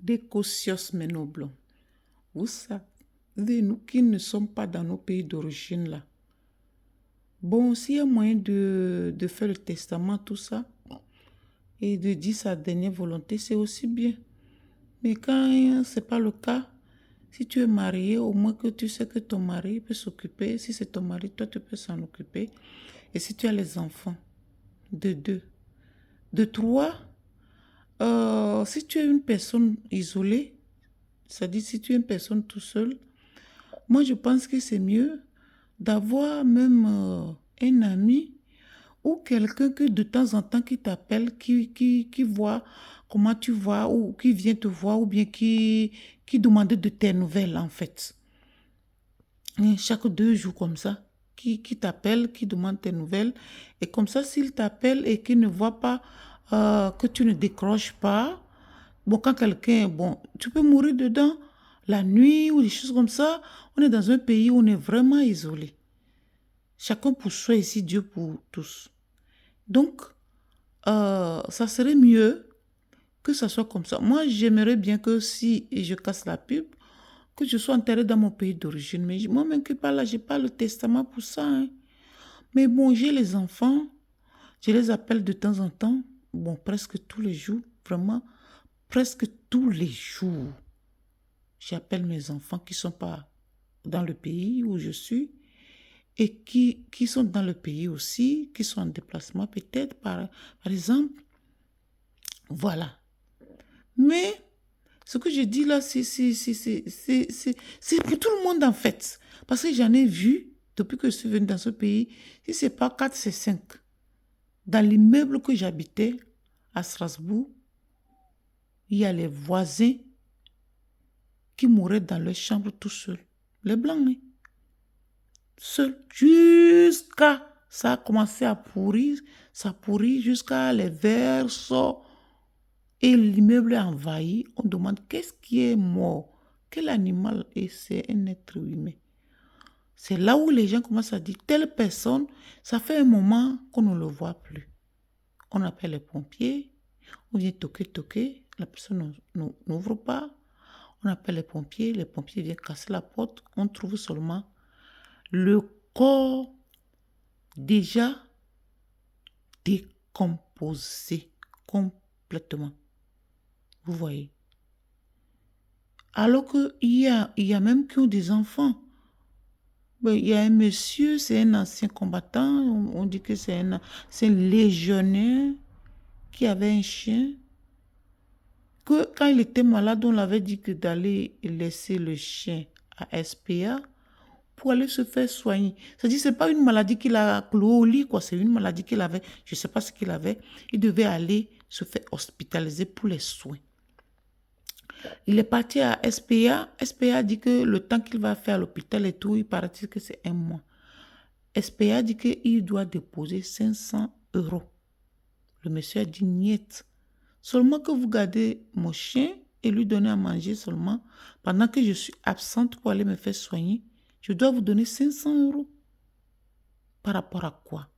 des cautions, mes nobles. Vous savez, nous qui ne sommes pas dans nos pays d'origine là. Bon, s'il y a moyen de faire le testament, tout ça, et de dire sa dernière volonté, c'est aussi bien. Mais quand ce n'est pas le cas, si tu es marié, au moins que tu sais que ton mari peut s'occuper. Si c'est ton mari, toi, tu peux s'en occuper. Et si tu as les enfants, de 2. De 3, si tu es une personne isolée, c'est-à-dire si tu es une personne tout seul, moi, je pense que c'est mieux d'avoir même un ami ou quelqu'un que de temps en temps qui t'appelle, qui voit comment tu vas, ou qui vient te voir, ou bien qui demande de tes nouvelles, en fait. Et chaque 2 jours comme ça, qui t'appelle, qui demande tes nouvelles. Et comme ça, s'il t'appelle et qu'il ne voit pas que tu ne décroches pas, bon, quand quelqu'un, bon, tu peux mourir dedans la nuit ou des choses comme ça. On est dans un pays où on est vraiment isolé. Chacun pour soi ici, Dieu pour tous. Donc, ça serait mieux que ça soit comme ça. Moi, j'aimerais bien que si je casse la pub, que je sois enterré dans mon pays d'origine. Mais moi-même qui parle là, je n'ai pas le testament pour ça, hein. Mais bon, j'ai les enfants, je les appelle de temps en temps, bon, presque tous les jours, vraiment, presque tous les jours. J'appelle mes enfants qui ne sont pas dans le pays où je suis et qui sont dans le pays aussi, qui sont en déplacement peut-être, par exemple. Voilà. Mais ce que je dis là, c'est pour tout le monde en fait. Parce que j'en ai vu, depuis que je suis venue dans ce pays, si ce n'est pas 4, c'est 5. Dans l'immeuble que j'habitais à Strasbourg, il y a les voisins qui mouraient dans leur chambre tout seuls. Les blancs, hein. Seuls. Jusqu'à... Ça a commencé à pourrir. Ça pourrit jusqu'à les vers sortent. Et l'immeuble est envahi. On demande qu'est-ce qui est mort? Quel animal? Et c'est un être humain. C'est là où les gens commencent à dire, telle personne, ça fait un moment qu'on ne le voit plus. On appelle les pompiers, on vient toquer, la personne n'ouvre pas. On appelle les pompiers viennent casser la porte. On trouve seulement le corps déjà décomposé complètement. Vous voyez? Alors qu'il y a même qui ont des enfants. Ben, il y a un monsieur, c'est un ancien combattant, on dit que c'est un légionnaire qui avait un chien. Que quand il était malade, on l'avait dit que d'aller laisser le chien à SPA pour aller se faire soigner. C'est-à-dire, ce n'est pas une maladie qu'il a cloué au lit, quoi. C'est une maladie qu'il avait, je ne sais pas ce qu'il avait. Il devait aller se faire hospitaliser pour les soins. Il est parti à SPA. SPA dit que le temps qu'il va faire à l'hôpital et tout, il paraît que c'est 1 mois. SPA dit qu'il doit déposer 500 €. Le monsieur a dit niet. Seulement que vous gardez mon chien et lui donner à manger seulement pendant que je suis absente pour aller me faire soigner. Je dois vous donner 500 €. Par rapport à quoi?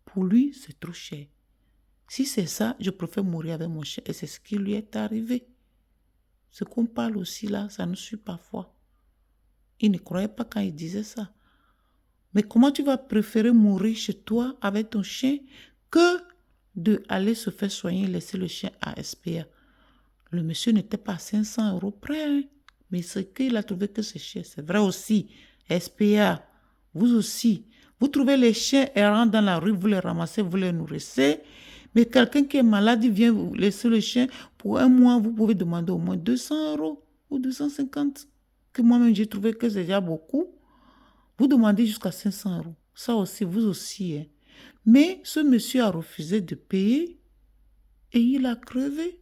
Pour lui, c'est trop cher. Si c'est ça, je préfère mourir avec mon chien. Et c'est ce qui lui est arrivé. Ce qu'on parle aussi là, ça nous suit parfois. Il ne croyait pas quand il disait ça. Mais comment tu vas préférer mourir chez toi avec ton chien que d'aller se faire soigner et laisser le chien à SPA? Le monsieur n'était pas à 500 € près, hein? Mais c'est qu'il a trouvé que c'est cher. C'est vrai aussi. SPA, vous aussi. Vous trouvez les chiens errants dans la rue, vous les ramassez, vous les nourrissez. Mais quelqu'un qui est malade, il vient vous laisser le chien. Pour 1 mois, vous pouvez demander au moins 200 € ou 250. Que moi-même, j'ai trouvé que c'est déjà beaucoup. Vous demandez jusqu'à 500 €. Ça aussi, vous aussi, hein. Mais ce monsieur a refusé de payer et il a crevé.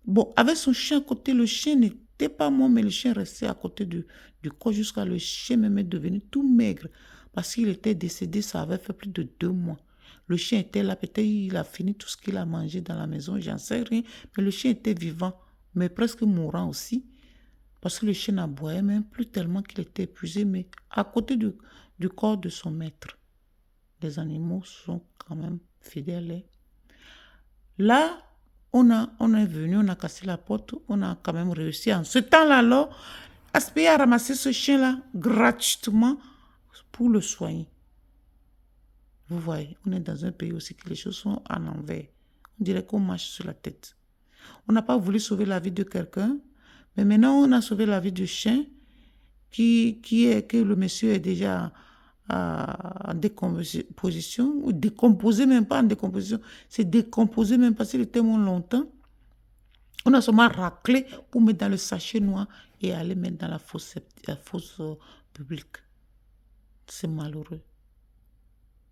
Bon, avec son chien à côté, le chien n'était pas mort, mais le chien restait à côté du corps jusqu'à le chien même est devenu tout maigre. Parce qu'il était décédé, ça avait fait plus de 2 mois. Le chien était là, peut-être il a fini tout ce qu'il a mangé dans la maison, j'en sais rien. Mais le chien était vivant, mais presque mourant aussi. Parce que le chien n'aboyait même plus tellement qu'il était épuisé, mais à côté du corps de son maître. Les animaux sont quand même fidèles. Là, On est venu, on a cassé la porte, on a quand même réussi. En ce temps-là, alors, Aspect a ramassé ce chien-là gratuitement pour le soigner. Vous voyez, on est dans un pays aussi que les choses sont à l'envers. On dirait qu'on marche sur la tête. On n'a pas voulu sauver la vie de quelqu'un, mais maintenant on a sauvé la vie du chien que le monsieur est déjà en décomposition, ou décomposé, même pas en décomposition, c'est décomposé même parce qu'il est tellement longtemps. On a seulement raclé pour mettre dans le sachet noir et aller mettre dans la fosse publique. C'est malheureux.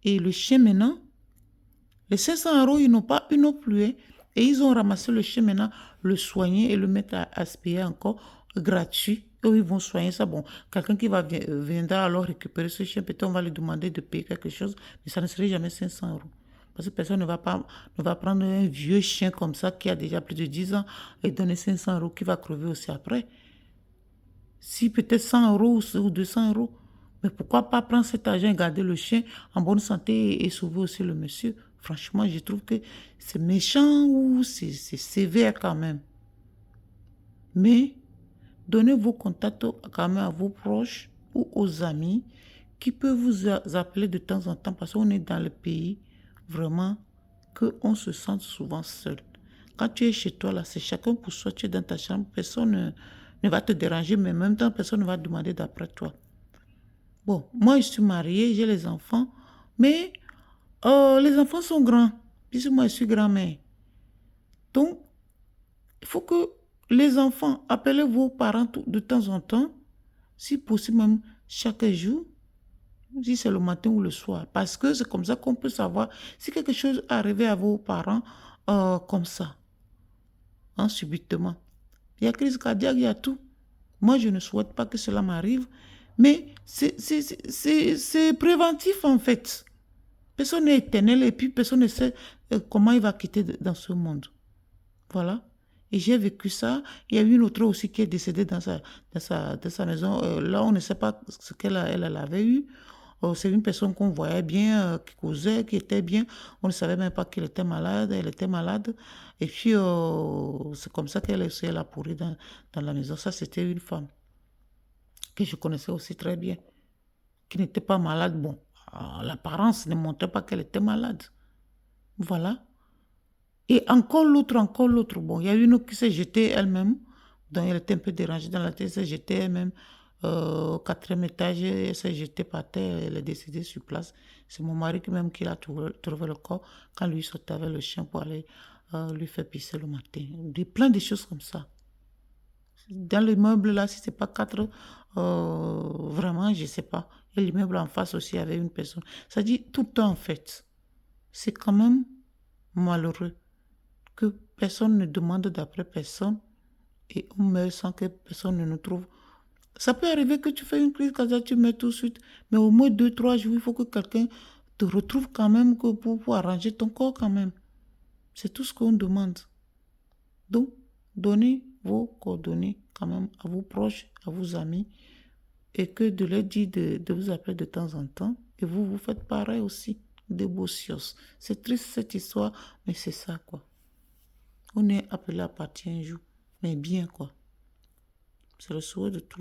Et le chien maintenant, les 500 euros, ils n'ont plus. Hein. Et ils ont ramassé le chien maintenant, le soigner et le mettre à aspirer encore gratuit. Eux, ils vont soigner ça. Bon, quelqu'un qui viendra alors récupérer ce chien, peut-être on va lui demander de payer quelque chose, mais ça ne serait jamais 500 euros. Parce que personne ne va prendre un vieux chien comme ça qui a déjà plus de 10 ans et donner 500 euros qui va crever aussi après. Si peut-être 100 euros ou 200 euros, mais pourquoi pas prendre cet argent et garder le chien en bonne santé et sauver aussi le monsieur? Franchement, je trouve que c'est méchant ou c'est sévère quand même. Mais donnez vos contacts quand même à vos proches ou aux amis qui peuvent vous appeler de temps en temps parce qu'on est dans le pays vraiment qu'on se sent souvent seul. Quand tu es chez toi, là, c'est chacun pour soi, tu es dans ta chambre, personne ne va te déranger, mais en même temps, personne ne va demander d'après toi. Bon, moi, je suis mariée, j'ai les enfants, mais les enfants sont grands, puisque moi, je suis grand-mère. Donc, il faut que les enfants appellent vos parents de temps en temps, si possible même chaque jour, si c'est le matin ou le soir, parce que c'est comme ça qu'on peut savoir si quelque chose arrive à vos parents comme ça, hein, subitement. Il y a crise cardiaque, il y a tout. Moi, je ne souhaite pas que cela m'arrive, mais c'est préventif en fait. Personne n'est éternel et puis personne ne sait comment il va quitter dans ce monde. Voilà. Et j'ai vécu ça. Il y a eu une autre aussi qui est décédée dans sa maison. Là, on ne sait pas ce qu'elle avait eu. C'est une personne qu'on voyait bien, qui causait, qui était bien. On ne savait même pas qu'elle était malade. Elle était malade. Et puis, c'est comme ça qu'elle a pourri dans la maison. Ça, c'était une femme que je connaissais aussi très bien, qui n'était pas malade. Bon, l'apparence ne montrait pas qu'elle était malade. Voilà. Et encore l'autre. Bon, il y a une autre qui s'est jetée elle-même, donc elle était un peu dérangée dans la tête, elle s'est jetée elle-même au 4e étage, elle s'est jetée par terre, elle est décédée sur place. C'est mon mari qui a trouvé le corps quand lui sortait avec le chien pour aller lui faire pisser le matin. Plein de choses comme ça. Dans l'immeuble là, si c'est pas 4, vraiment, je sais pas. Et l'immeuble en face aussi avait une personne. Ça dit tout le temps en fait. C'est quand même malheureux que personne ne demande d'après personne et on meurt sans que personne ne nous trouve. Ça peut arriver que tu fais une crise cardiaque, tu meurs tout de suite, mais au moins 2-3 jours, il faut que quelqu'un te retrouve quand même pour arranger ton corps quand même. C'est tout ce qu'on demande. Donc, donnez vos coordonnées quand même à vos proches, à vos amis, et que de leur dire de vous appeler de temps en temps, et vous faites pareil aussi, des beaux sios. C'est triste cette histoire, mais c'est ça quoi. On est appelé à partir un jour, mais bien quoi. C'est le souhait de tout.